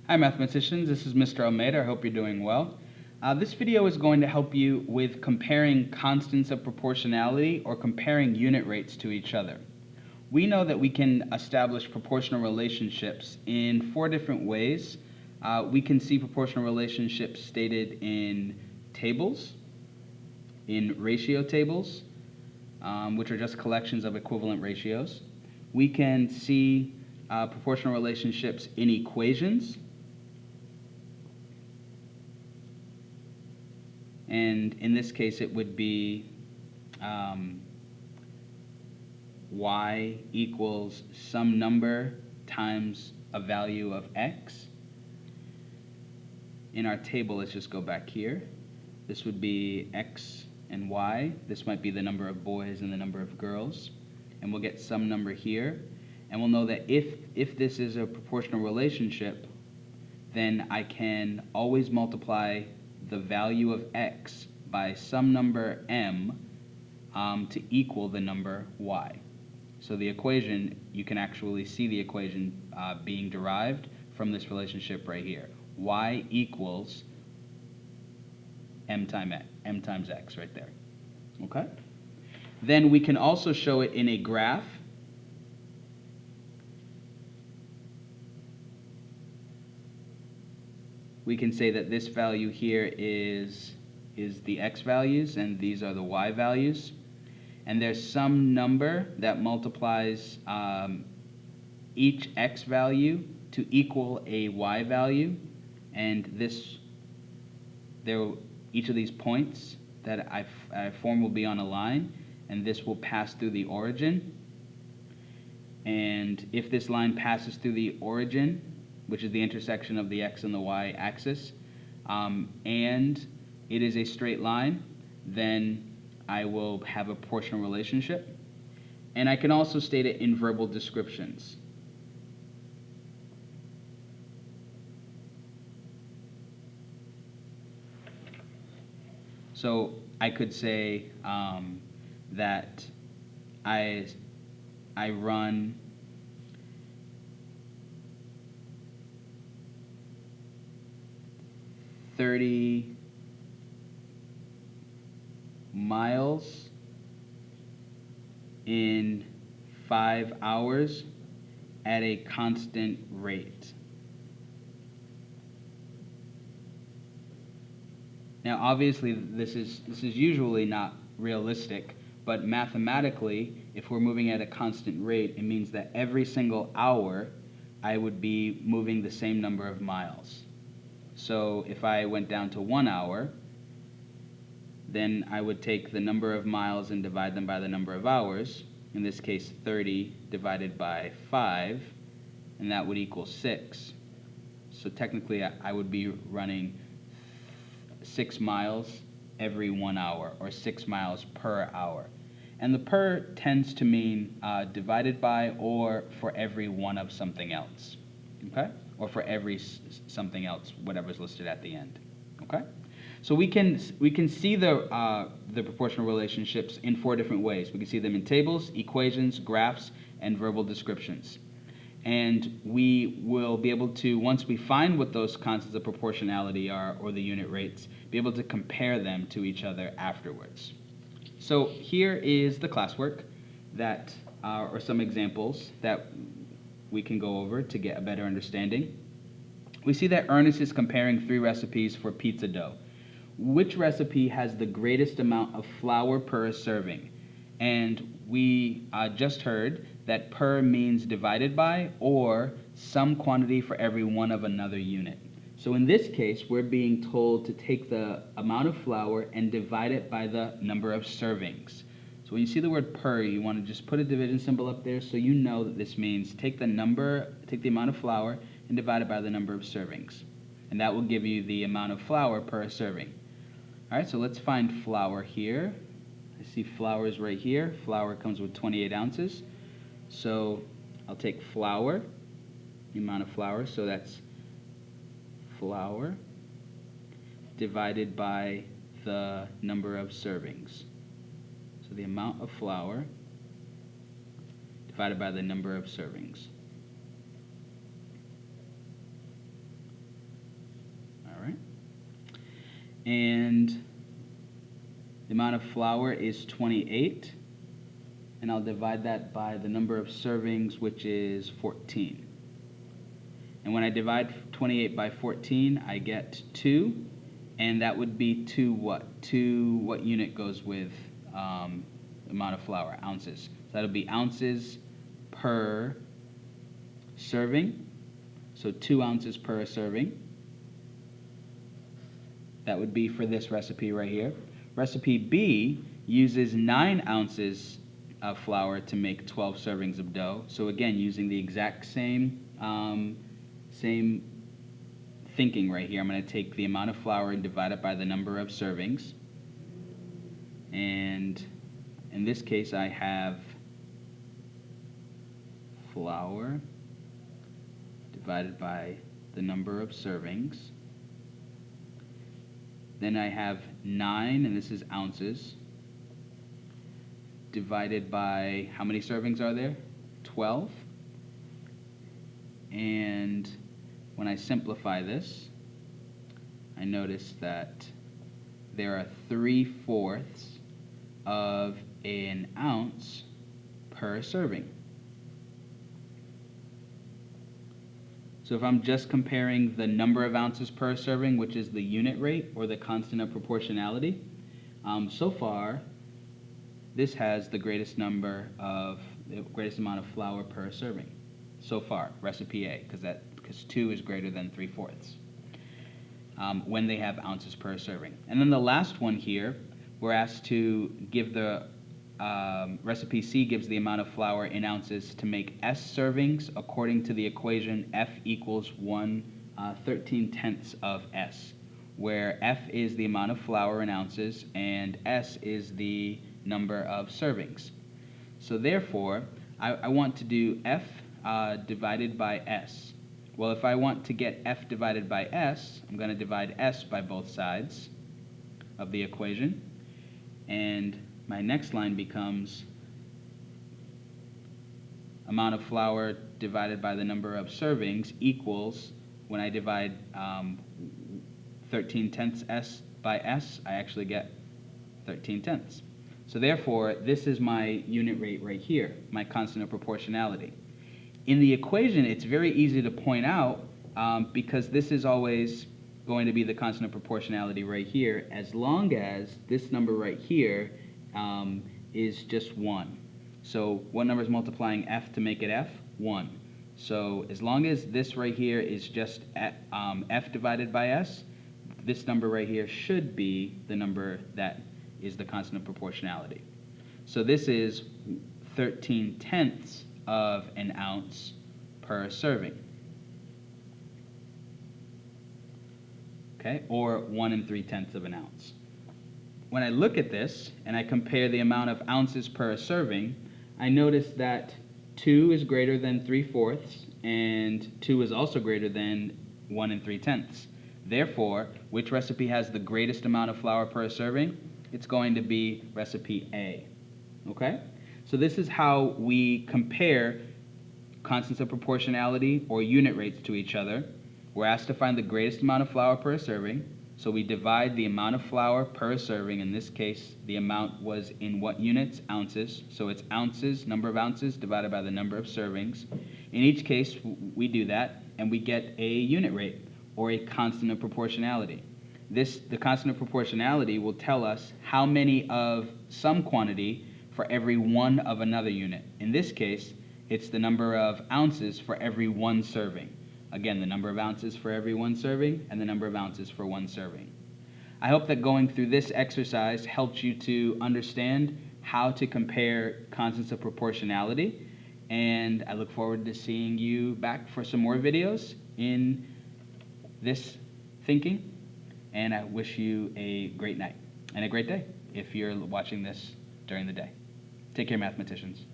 Hi mathematicians, this is Mr. Almeida. I hope you're doing well. This video is going to help you with comparing constants of proportionality or comparing unit rates to each other. We know that we can establish proportional relationships in 4 different ways. We can see proportional relationships stated in tables, in ratio tables, which are just collections of equivalent ratios. We can see proportional relationships in equations, and in this case it would be y equals some number times a value of x. In our table, let's just go back here. This would be x and y. This might be the number of boys and the number of girls. And we'll get some number here. And we'll know that if this is a proportional relationship, then I can always multiply the value of x by some number m to equal the number y. So the equation, you can actually see the equation being derived from this relationship right here. Y equals m times x right there. Okay? Then we can also show it in a graph. We can say that this value here is the x values and these are the y values. And there's some number that multiplies each x value to equal a y value, and each of these points that I form will be on a line, and this will pass through the origin. And if this line passes through the origin, which is the intersection of the x and the y axis, and it is a straight line, then I will have a proportional relationship. And I can also state it in verbal descriptions. So I could say that I run $30 miles in 5 hours at a constant rate. Now obviously this is usually not realistic, but mathematically, if we're moving at a constant rate, it means that every single hour I would be moving the same number of miles. So if I went down to 1 hour, then I would take the number of miles and divide them by the number of hours, in this case 30 divided by 5, and that would equal 6. So technically I would be running 6 miles every 1 hour, or 6 miles per hour. And the per tends to mean divided by or for every one of something else, okay? Or for every something else, whatever's listed at the end, okay? So we can see the proportional relationships in 4 different ways. We can see them in tables, equations, graphs, and verbal descriptions. And we will be able to, once we find what those constants of proportionality are, or the unit rates, be able to compare them to each other afterwards. So here is the classwork that, or some examples that we can go over to get a better understanding. We see that Ernest is comparing 3 recipes for pizza dough. Which recipe has the greatest amount of flour per serving? And we just heard that per means divided by or some quantity for every one of another unit. So in this case, we're being told to take the amount of flour and divide it by the number of servings. So when you see the word per, you want to just put a division symbol up there so you know that this means take the amount of flour and divide it by the number of servings. And that will give you the amount of flour per serving. All right, so let's find flour here. I see flour is right here. Flour comes with 28 ounces. So I'll take flour, the amount of flour, so that's flour divided by the number of servings. So the amount of flour divided by the number of servings. and the amount of flour is 28, and I'll divide that by the number of servings, which is 14. And when I divide 28 by 14, I get 2, and that would be 2 what? 2, what unit goes with the amount of flour? Ounces. So that'll be ounces per serving. So 2 ounces per serving. That would be for this recipe right here. Recipe B uses 9 ounces of flour to make 12 servings of dough. So again, using the exact same thinking right here. I'm going to take the amount of flour and divide it by the number of servings. And in this case, I have flour divided by the number of servings. Then I have 9, and this is ounces, divided by, how many servings are there? 12. And when I simplify this, I notice that there are 3/4 of an ounce per serving. So if I'm just comparing the number of ounces per serving, which is the unit rate or the constant of proportionality, so far this has the greatest amount of flour per serving. So far, recipe A, because 2 is greater than 3/4 when they have ounces per serving. And then the last one here, we're asked to give the recipe C gives the amount of flour in ounces to make S servings according to the equation F equals 1/13 of S, where F is the amount of flour in ounces and S is the number of servings. So therefore, I want to do F divided by S. Well, if I want to get F divided by S, I'm going to divide S by both sides of the equation, and my next line becomes amount of flour divided by the number of servings equals, when I divide 13/10 S by S, I actually get 13/10. So therefore, this is my unit rate right here, my constant of proportionality. In the equation, it's very easy to point out because this is always going to be the constant of proportionality right here, as long as this number right here is just 1. So what number is multiplying F to make it F? 1. So as long as this right here is just F divided by S, this number right here should be the number that is the constant of proportionality. So this is 13/10 of an ounce per serving. Okay, or 1 3/10 of an ounce. When I look at this and I compare the amount of ounces per serving, I notice that 2 is greater than 3/4 and 2 is also greater than 1 3/10. Therefore, which recipe has the greatest amount of flour per serving? It's going to be recipe A. Okay? So this is how we compare constants of proportionality or unit rates to each other. We're asked to find the greatest amount of flour per serving, so we divide the amount of flour per serving. In this case, the amount was in what units? Ounces. So it's ounces, number of ounces, divided by the number of servings. In each case, we do that, and we get a unit rate, or a constant of proportionality. The constant of proportionality will tell us how many of some quantity for every one of another unit. In this case, it's the number of ounces for every 1 serving. Again, the number of ounces for every 1 serving and the number of ounces for 1 serving. I hope that going through this exercise helped you to understand how to compare constants of proportionality, and I look forward to seeing you back for some more videos in this thinking, and I wish you a great night and a great day if you're watching this during the day. Take care, mathematicians.